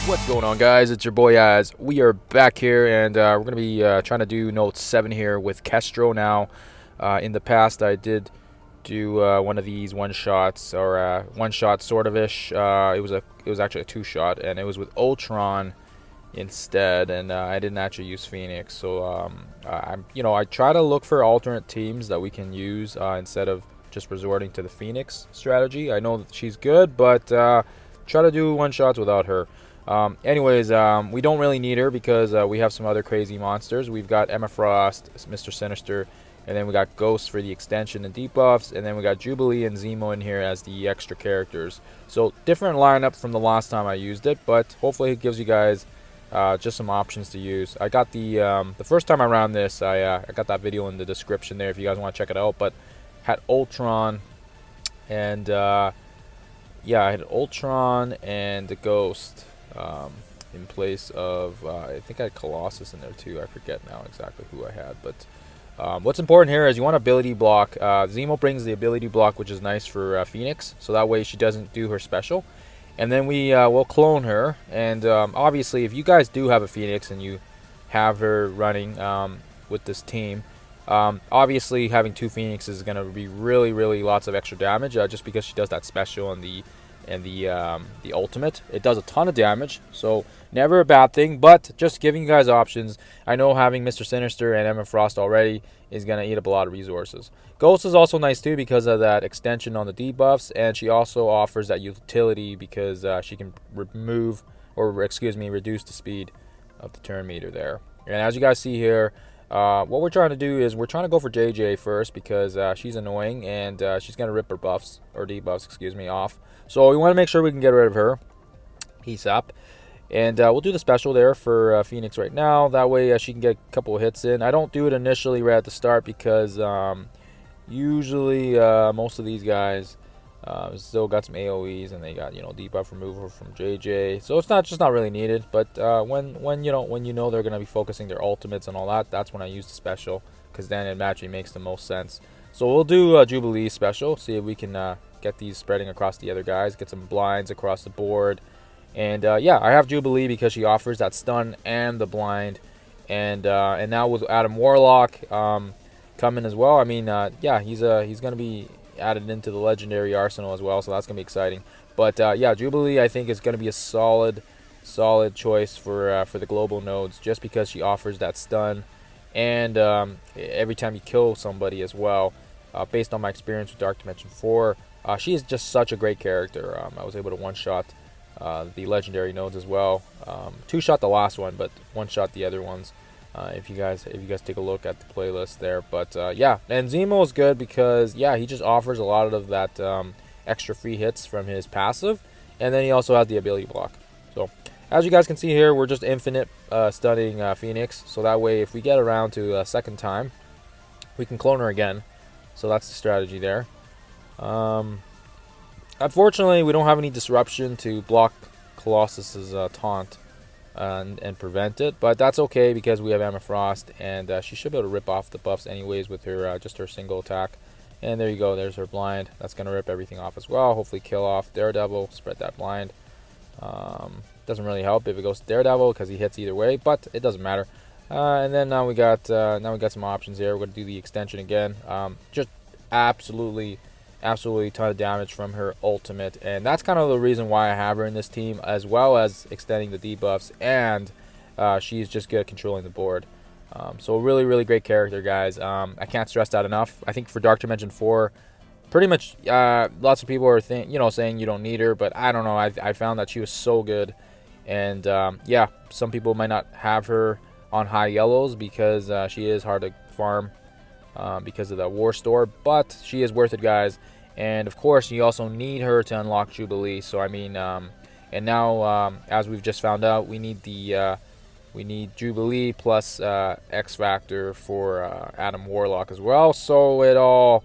What's going on, guys? It's your boy Az. We are back here, and we're going to be trying to do Note 7 here with Kestro now. In the past, I did do one of these one-shots, or one-shot sort of-ish. It was actually a two-shot, and it was with Ultron instead, and I didn't actually use Phoenix. So I try to look for alternate teams that we can use instead of just resorting to the Phoenix strategy. I know that she's good, but try to do one-shots without her. We don't really need her because we have some other crazy monsters. We've got Emma Frost, Mr. Sinister, and then we got Ghost for the extension and debuffs, and then we got Jubilee and Zemo in here as the extra characters. So different lineup from the last time I used it, but hopefully it gives you guys just some options to use. I got the first time I ran this, I got that video in the description there if you guys want to check it out, but had Ultron and I had Ultron and the Ghost. In place of, I think I had Colossus in there too. I forget now exactly who I had. But what's important here is you want ability block. Zemo brings the ability block, which is nice for Phoenix. So that way she doesn't do her special. And then we will clone her. And obviously, if you guys do have a Phoenix and you have her running with this team, obviously having two Phoenixes is going to be really lots of extra damage just because she does that special and the ultimate. It does a ton of damage, so never a bad thing, but just giving you guys options. I know having Mr. Sinister and Emma Frost already is going to eat up a lot of resources. Ghost is also nice too because of that extension on the debuffs, and she also offers that utility because she can reduce the speed of the turn meter there. And as you guys see here, what we're trying to do is we're trying to go for JJ first because she's annoying and she's going to rip her buffs, or debuffs, off. So we want to make sure we can get rid of her. Peace up. And we'll do the special there for Phoenix right now. That way she can get a couple of hits in. I don't do it initially right at the start because usually most of these guys still got some AoEs and they got debuff removal from JJ. So it's not really needed. But when you know they're gonna be focusing their ultimates and all that, that's when I use the special because then it actually makes the most sense. So we'll do Jubilee special. See if we can get these spreading across the other guys. Get some blinds across the board. And I have Jubilee because she offers that stun and the blind. And now with Adam Warlock coming as well. I mean, he's gonna be added into the legendary arsenal as well, so that's gonna be exciting. But Jubilee I think is gonna be a solid choice for the global nodes just because she offers that stun and every time you kill somebody as well. Based on my experience with Dark Dimension 4, she is just such a great character. I was able to one-shot the legendary nodes as well. Two-shot the last one, but one-shot the other ones. If you guys take a look at the playlist there. But and Zemo is good because he just offers a lot of that extra free hits from his passive, and then he also has the ability block. So as you guys can see here, we're just infinite stunning Phoenix. So that way, if we get around to a second time, we can clone her again. So that's the strategy there. Unfortunately, we don't have any disruption to block Colossus's taunt and prevent it, but that's okay because we have Emma Frost, and she should be able to rip off the buffs anyways with her just her single attack. And there you go, there's her blind. That's gonna rip everything off as well. Hopefully kill off Daredevil, spread that blind. Doesn't really help if it goes to Daredevil because he hits either way, but it doesn't matter. And then now we got some options here. We're gonna do the extension again. Just absolutely ton of damage from her ultimate, and that's kind of the reason why I have her in this team, as well as extending the debuffs, and she's just good at controlling the board. So really great character, guys. I can't stress that enough. I think for Dark Dimension 4, pretty much lots of people are saying you don't need her, but I don't know. I found that she was so good, and some people might not have her on high yellows because she is hard to farm because of that war store, but she is worth it, guys. And of course you also need her to unlock Jubilee. So I mean, and now as we've just found out, we need Jubilee plus X Factor for Adam Warlock as well. So it all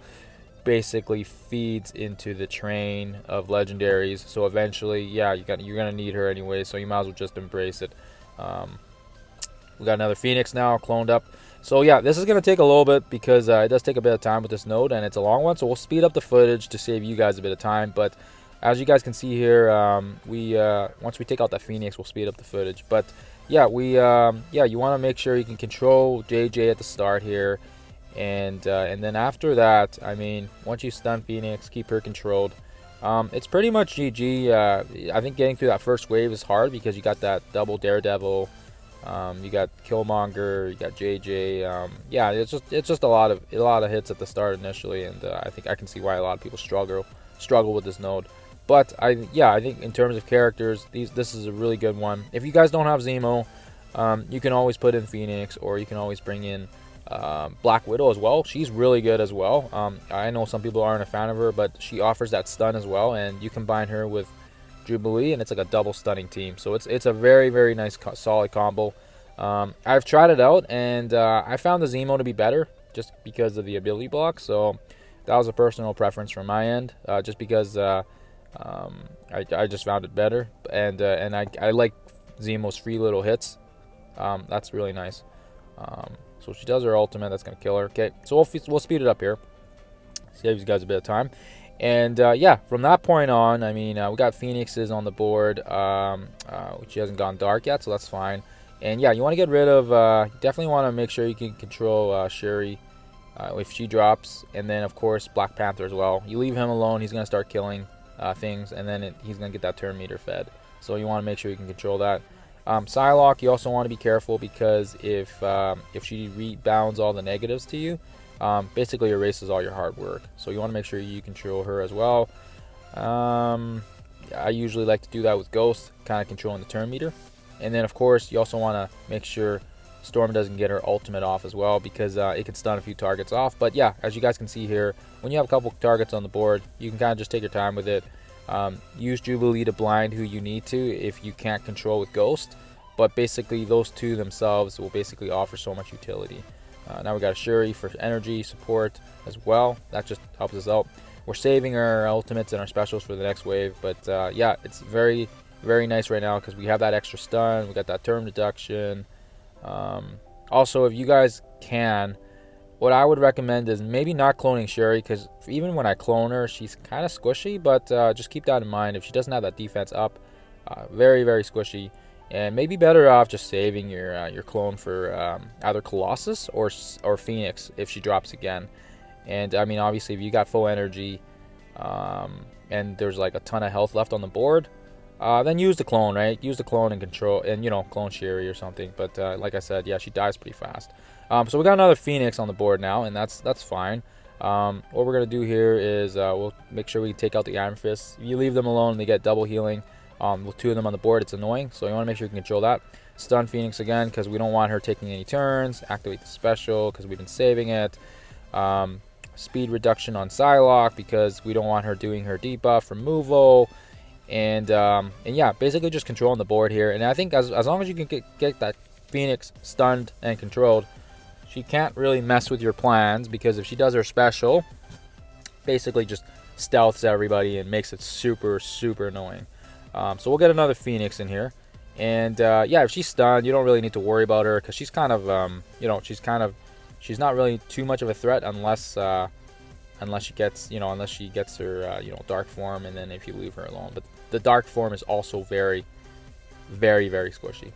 basically feeds into the train of legendaries. So eventually, you're gonna need her anyway, so you might as well just embrace it. We got another Phoenix now cloned up. So yeah, this is going to take a little bit because it does take a bit of time with this node, and it's a long one. So we'll speed up the footage to save you guys a bit of time. But as you guys can see here, we once we take out that Phoenix, we'll speed up the footage. But yeah, you want to make sure you can control JJ at the start here, and then after that, I mean, once you stun Phoenix, keep her controlled. It's pretty much GG. I think getting through that first wave is hard because you got that double Daredevil, you got Killmonger, you got JJ. Yeah, it's just a lot of hits at the start initially, and I think I can see why a lot of people struggle with this node. But I think in terms of characters, this is a really good one. If you guys don't have Zemo, you can always put in Phoenix, or you can always bring in Black Widow as well. She's really good as well. I know some people aren't a fan of her, but she offers that stun as well, and you combine her with Jubilee, and it's like a double stunning team. So it's a very, very nice solid combo. I've tried it out, and I found the Zemo to be better just because of the ability block. So that was a personal preference from my end, just because I just found it better, and I like Zemo's free little hits. That's really nice. So she does her ultimate, that's gonna kill her. Okay, so we'll speed it up here, save you guys a bit of time. And yeah, from that point on, I mean, we got Phoenixes on the board, which hasn't gone dark yet, so that's fine. And yeah, you want to get rid of, you definitely want to make sure you can control Shuri if she drops, and then of course Black Panther as well. You leave him alone, he's gonna start killing things, and then he's gonna get that turn meter fed. So you want to make sure you can control that. Psylocke, you also want to be careful because if she rebounds all the negatives to you, basically erases all your hard work. So you want to make sure you control her as well. I usually like to do that with Ghost, kind of controlling the turn meter. And then of course you also want to make sure Storm doesn't get her ultimate off as well, because it can stun a few targets off. But yeah, as you guys can see here, when you have a couple targets on the board, you can kind of just take your time with it. Use Jubilee to blind who you need to if you can't control with Ghost, but basically those two themselves will basically offer so much utility. Now we got a Shuri for energy support as well. That just helps us out. We're saving our ultimates and our specials for the next wave, but yeah, it's very, very nice right now because we have that extra stun, we got that turn reduction. Also, if you guys can, what I would recommend is maybe not cloning Shuri, because even when I clone her, she's kind of squishy, but just keep that in mind. If she doesn't have that defense up, very, very squishy, and maybe better off just saving your clone for either Colossus or Phoenix if she drops again. And I mean, obviously, if you got full energy and there's like a ton of health left on the board, then use the clone, right? Use the clone and control, and clone Shuri or something. But like I said, yeah, she dies pretty fast. So we got another Phoenix on the board now, and that's fine. What we're gonna do here is we'll make sure we take out the Iron Fists. If you leave them alone, they get double healing. With two of them on the board, it's annoying. So you want to make sure you can control that. Stun Phoenix again because we don't want her taking any turns. Activate the special because we've been saving it. Speed reduction on Psylocke because we don't want her doing her debuff removal. And yeah, basically just controlling the board here. And I think as long as you can get that Phoenix stunned and controlled, she can't really mess with your plans, because if she does her special, basically just stealths everybody and makes it super, super annoying. So we'll get another Phoenix in here. And yeah, if she's stunned, you don't really need to worry about her because she's kind of, she's not really too much of a threat unless she gets, her, dark form, and then if you leave her alone. But the dark form is also very, very, very squishy.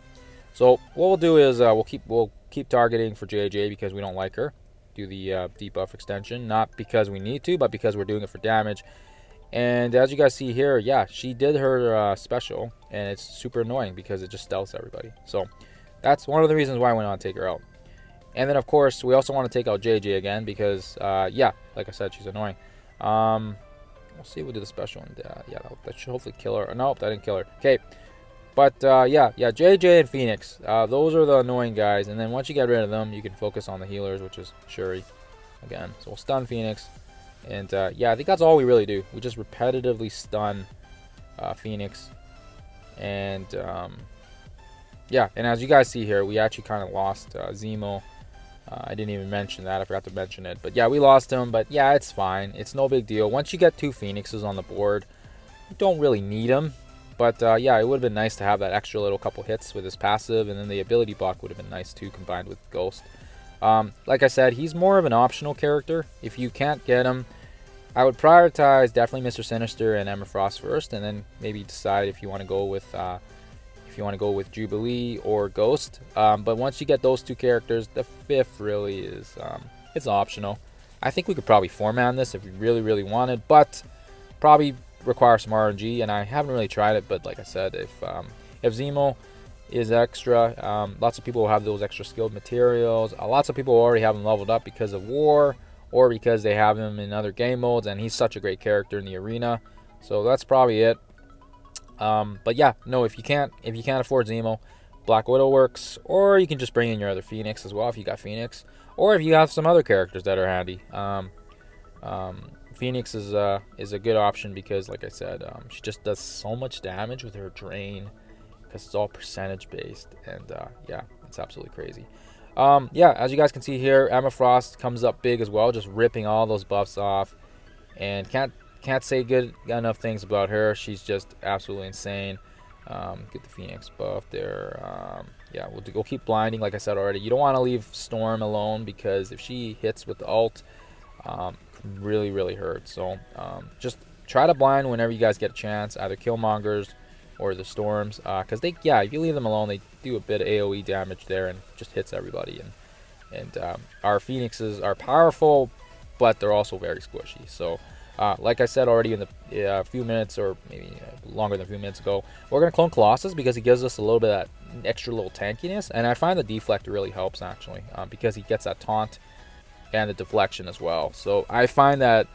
So what we'll do is we'll keep targeting for JJ because we don't like her. Do the debuff extension, not because we need to, but because we're doing it for damage. And as you guys see here, yeah, she did her special, and it's super annoying because it just stealths everybody. So that's one of the reasons why I went on to take her out. And then of course we also want to take out JJ again because yeah, like I said, she's annoying. We'll see if we do the special, and yeah, that should hopefully kill her. Nope, that didn't kill her. Okay, but yeah, JJ and Phoenix, those are the annoying guys. And then once you get rid of them, you can focus on the healers, which is Shuri again. So we'll stun Phoenix. And yeah, I think that's all we really do. We just repetitively stun Phoenix. And yeah, and as you guys see here, we actually kind of lost Zemo. I didn't even mention that. I forgot to mention it. But yeah, we lost him. But yeah, it's fine. It's no big deal. Once you get two Phoenixes on the board, you don't really need them. But yeah, it would have been nice to have that extra little couple hits with his passive. And then the ability block would have been nice too, combined with Ghost. Like I said, he's more of an optional character. If you can't get him, I would prioritize definitely Mr. Sinister and Emma Frost first, and then maybe decide if you want to go with Jubilee or Ghost. But once you get those two characters, the fifth really is it's optional. I think we could probably format this if we really wanted, but probably require some RNG, and I haven't really tried it. But like I said, if Zemo is extra, lots of people will have those extra skilled materials. Lots of people already have them leveled up because of War, or because they have him in other game modes, and he's such a great character in the arena. So that's probably it. But yeah, no, if you can't afford Zemo, Black Widow works, or you can just bring in your other Phoenix as well if you got Phoenix, or if you have some other characters that are handy. Phoenix is a good option because, like I said, she just does so much damage with her drain because it's all percentage based, and yeah, it's absolutely crazy. Yeah, as you guys can see here, Emma Frost comes up big as well, just ripping all those buffs off, and can't say good enough things about her. She's just absolutely insane. Get the Phoenix buff there. Yeah, we'll keep blinding, like I said already. You don't want to leave Storm alone because if she hits with the ult, really hurt. So just try to blind whenever you guys get a chance, either Killmongers or the Storms, because if you leave them alone, they do a bit of AoE damage there and just hits everybody. And our Phoenixes are powerful, but they're also very squishy. So like I said already in the few minutes, or maybe longer than a few minutes ago, we're going to clone Colossus because he gives us a little bit of that extra little tankiness, and I find the deflect really helps actually, because he gets that taunt and the deflection as well. So I find that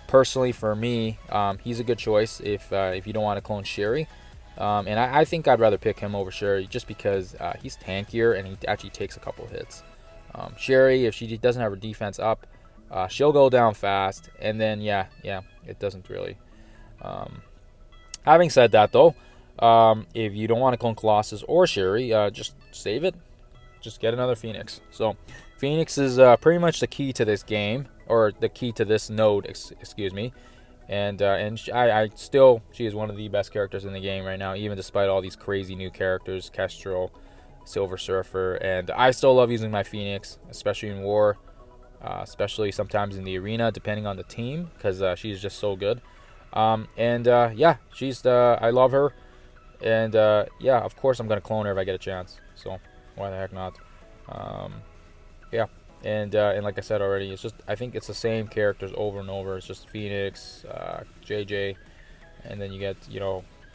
personally for me, he's a good choice if you don't want to clone Sherry. And I think I'd rather pick him over Sherry just because he's tankier and he actually takes a couple hits. Sherry, if she doesn't have her defense up, she'll go down fast, and then yeah, it doesn't really. Having said that though, if you don't want to clone Colossus or Sherry, just save it. Just get another Phoenix. So Phoenix is pretty much the key to this game, or the key to this node, excuse me. And she is one of the best characters in the game right now, even despite all these crazy new characters, Kestrel, Silver Surfer, and I still love using my Phoenix, especially in War, especially sometimes in the arena, depending on the team, because she's just so good. Yeah, I love her, and yeah, of course I'm gonna clone her if I get a chance. So why the heck not? Yeah. And like I said already, it's just, I think it's the same characters over and over. It's just Phoenix, JJ, and then you get,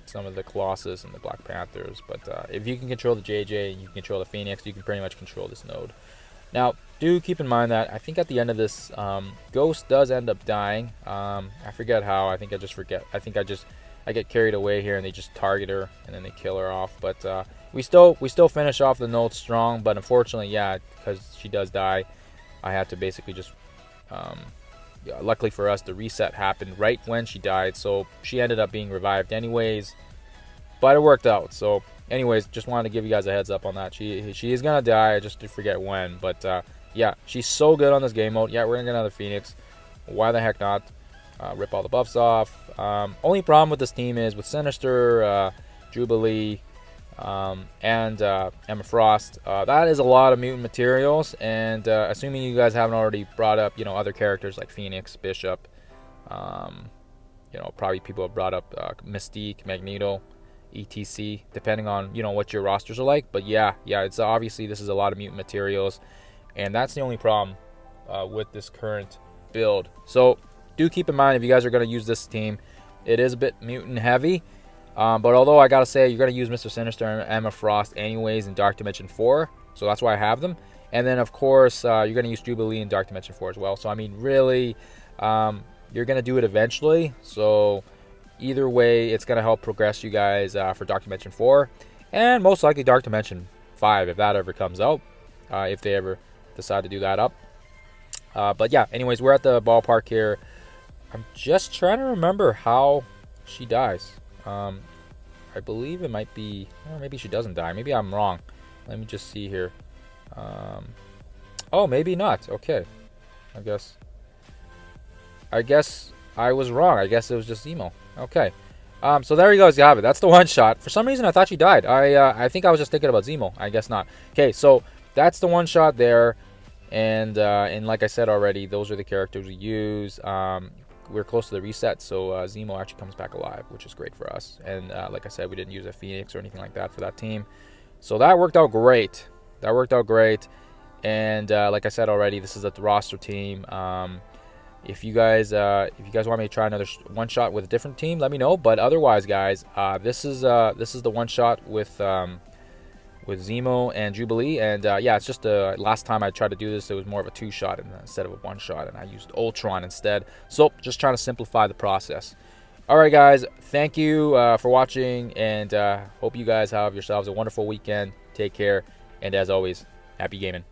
some of the Colossus and the Black Panthers. But if you can control the JJ and you can control the Phoenix, you can pretty much control this node. Now, do keep in mind that I think at the end of this, Ghost does end up dying. I forget how. I think I just forget. I think I get carried away here and they just target her and then they kill her off. But we still finish off the node strong. But unfortunately, yeah, because she does die, I had to basically just. Luckily for us, the reset happened right when she died, so she ended up being revived anyways. But it worked out. So, anyways, just wanted to give you guys a heads up on that. She is gonna die. I just forget when. But yeah, she's so good on this game mode. Yeah, we're gonna get another Phoenix. Why the heck not? Rip all the buffs off. Only problem with this team is with Sinister, Jubilee, and Emma Frost. That is a lot of mutant materials, and assuming you guys haven't already brought up, other characters like Phoenix, Bishop, probably people have brought up Mystique, Magneto, etc. Depending on what your rosters are like. But yeah, it's obviously this is a lot of mutant materials, and that's the only problem with this current build. So do keep in mind if you guys are going to use this team, it is a bit mutant heavy. But although I gotta say, you're gonna use Mr. Sinister and Emma Frost anyways in Dark Dimension 4, so that's why I have them. And then of course you're gonna use Jubilee in Dark Dimension 4 as well. So I mean, really, you're gonna do it eventually. So either way, it's gonna help progress you guys for Dark Dimension 4, and most likely Dark Dimension 5 if that ever comes out, if they ever decide to do that up. But yeah, anyways, we're at the ballpark here. I'm just trying to remember how she dies. I believe it might be, or maybe she doesn't die. Maybe I'm wrong. Let me just see here. Oh, maybe not. Okay. I guess I was wrong. I guess it was just Zemo. Okay. So there you guys have it. That's the one shot. For some reason, I thought she died. I think I was just thinking about Zemo. I guess not. Okay, so that's the one shot there. And like I said already, those are the characters we use. we're close to the reset, so Zemo actually comes back alive, which is great for us. And like I said, we didn't use a Phoenix or anything like that for that team, so that worked out great. That worked out great. And like I said already, this is a roster team. If you guys want me to try another one shot with a different team, let me know. But otherwise, guys, this is the one shot with Zemo and Jubilee. And yeah, it's just last time I tried to do this, it was more of a two shot instead of a one shot, and I used Ultron instead. So just trying to simplify the process. All right, guys, thank you for watching, and hope you guys have yourselves a wonderful weekend. Take care, and as always, happy gaming.